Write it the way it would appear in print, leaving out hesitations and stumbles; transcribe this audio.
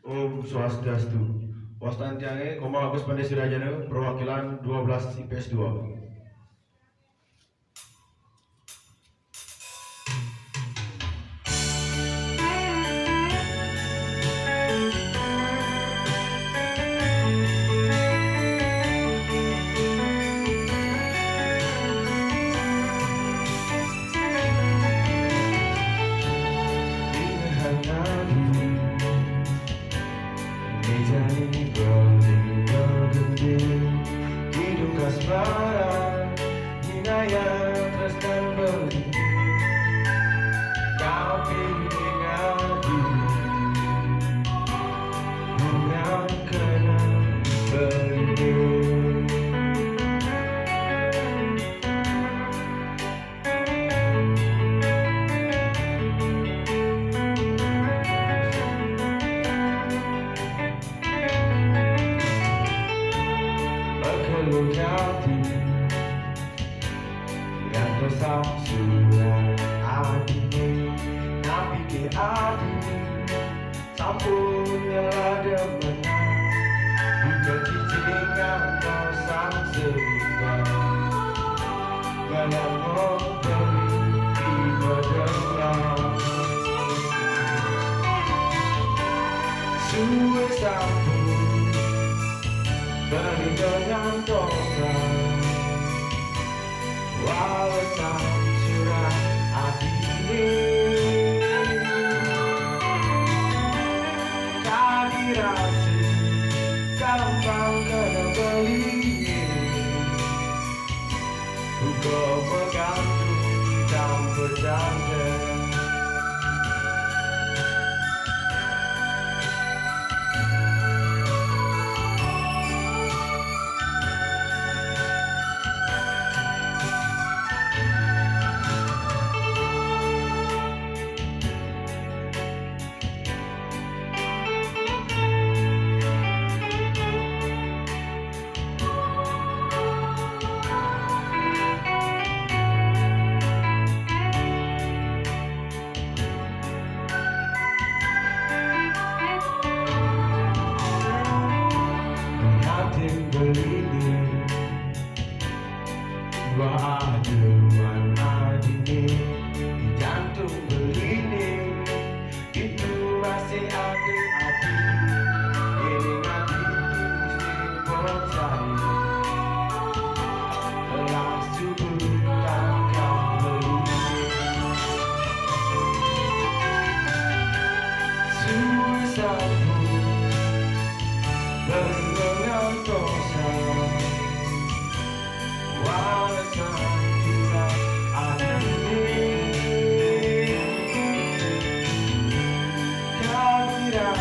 Om Swastiastu. Wastantiange Komal Agus Pandai Surajana perwakilan 12 IPS 2. Hidung kasmara, hinaya teruskan beri. Kau pilih aku, bukan kena berlindung. Berkeluh hati yang tersam surat hati, tapi ke hati sampurnya demenan. Bukan cicingan kau sang segar, gayang memberi di berdengar. Suwe sampur beri dengan dosa, walau sang surat hati ini kadirasi gampang kena beli. Kau bergantung dan berjanda. Berlindung Wahduan adine di jantung berlindung, itu masih ada hati. Ini hati mesti percaya, telah subur takkan berlindung. Susahmu dengan dosa, walau kita akhirnya kehadiran